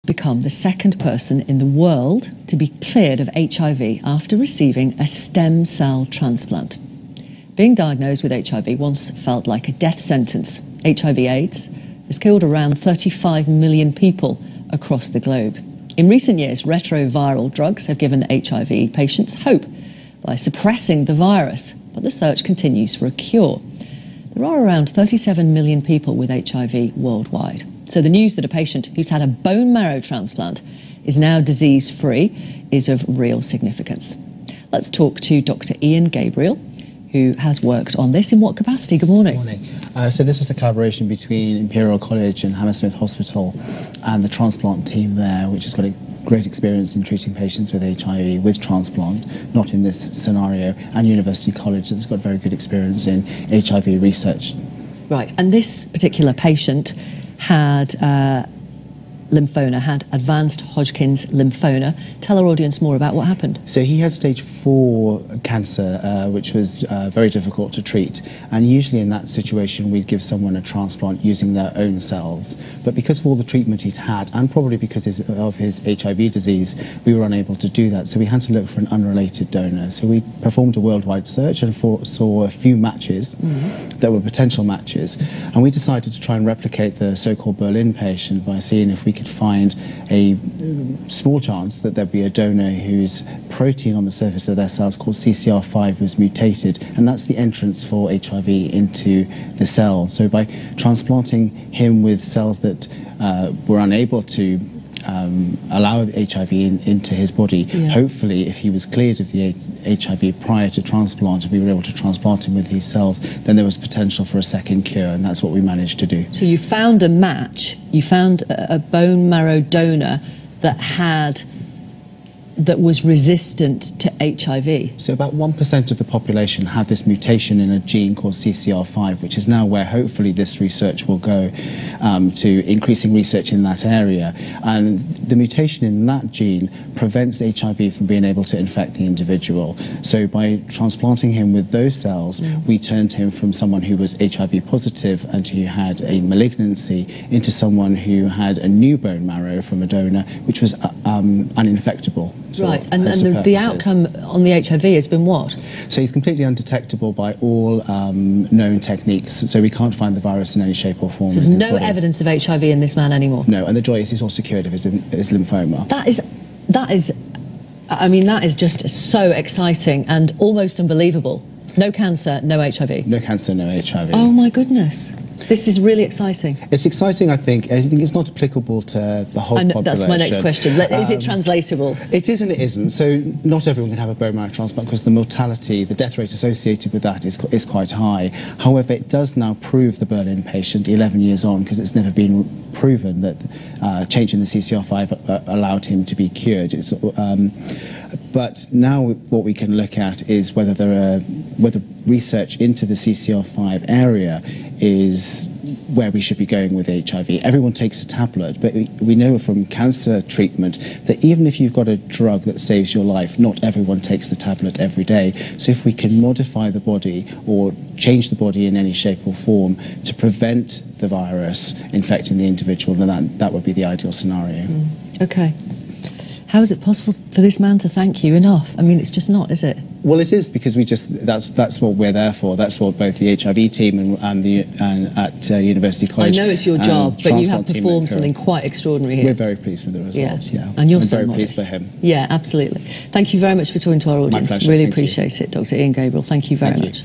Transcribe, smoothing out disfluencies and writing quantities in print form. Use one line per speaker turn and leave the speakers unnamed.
become the second person in the world to be cleared of HIV after receiving a stem cell transplant. Being diagnosed with HIV once felt like a death sentence. HIV/AIDS has killed around 35 million people across the globe. In recent years, retroviral drugs have given HIV patients hope by suppressing the virus, but the search continues for a cure. There are around 37 million people with HIV worldwide. So the news that a patient who's had a bone marrow transplant is now disease-free is of real significance. Let's talk to Dr. Ian Gabriel, who has worked on this. In what capacity? Good morning.
Good morning. So this was a collaboration between Imperial College and Hammersmith Hospital and the transplant team there, which has got a great experience in treating patients with HIV with transplant, not in this scenario, and University College that's got very good experience in HIV research.
Right, and this particular patient had lymphoma, had advanced Hodgkin's lymphoma. Tell our audience more about what happened.
So he had stage 4 cancer, which was very difficult to treat. And usually in that situation, we'd give someone a transplant using their own cells. But because of all the treatment he'd had, and probably because of his HIV disease, we were unable to do that. So we had to look for an unrelated donor. So we performed a worldwide search and saw a few matches that were potential matches. And we decided to try and replicate the so-called Berlin patient by seeing if we could find a small chance that there'd be a donor whose protein on the surface of their cells called CCR5 was mutated, and that's the entrance for HIV into the cell. So by transplanting him with cells that were unable to allow the HIV into his body, hopefully if he was cleared of the HIV prior to transplant, if we were able to transplant him with these cells, then there was potential for a second cure, and that's what we managed to do. So
you found a match, you found a bone marrow donor that was resistant to HIV.
So about 1% of the population have this mutation in a gene called CCR5, which is now where hopefully this research will go, to increasing research in that area. And the mutation in that gene prevents HIV from being able to infect the individual. So by transplanting him with those cells, we turned him from someone who was HIV positive and who had a malignancy into someone who had a new bone marrow from a donor, which was uninfectable.
Right, and the outcome on the HIV has been what?
So he's completely undetectable by all known techniques, so we can't find the virus in any shape or form.
So there's no evidence of HIV in this man anymore?
No, and the joy is he's also cured of his lymphoma.
That is just so exciting and almost unbelievable. No cancer, no HIV.
No cancer, no HIV.
Oh my goodness. This is really exciting.
It's exciting, I think. I think it's not applicable to the whole population.
That's my next question. Is it translatable?
It is and it isn't. So not everyone can have a bone marrow transplant because the mortality, the death rate associated with that is quite high. However, it does now prove the Berlin patient 11 years on, because it's never been proven that changing the CCR5 allowed him to be cured. But now what we can look at is whether research into the CCR5 area is where we should be going with HIV. Everyone takes a tablet, but we know from cancer treatment that even if you've got a drug that saves your life, not everyone takes the tablet every day. So if we can modify the body or change the body in any shape or form to prevent the virus infecting the individual, then that would be the ideal scenario.
Okay. How is it possible for this man to thank you enough? I mean, it's just not, is it?
Well, it is, because that's what we're there for. That's what both the HIV team and at University College.
I know it's your job, but you have performed something quite extraordinary here.
We're very pleased with the results. Yeah.
And you're so
very
modest.
pleased for him.
Yeah, absolutely. Thank you very much for talking to our audience.
My pleasure.
Really appreciate it, Dr. Ian Gabriel. Thank you very much.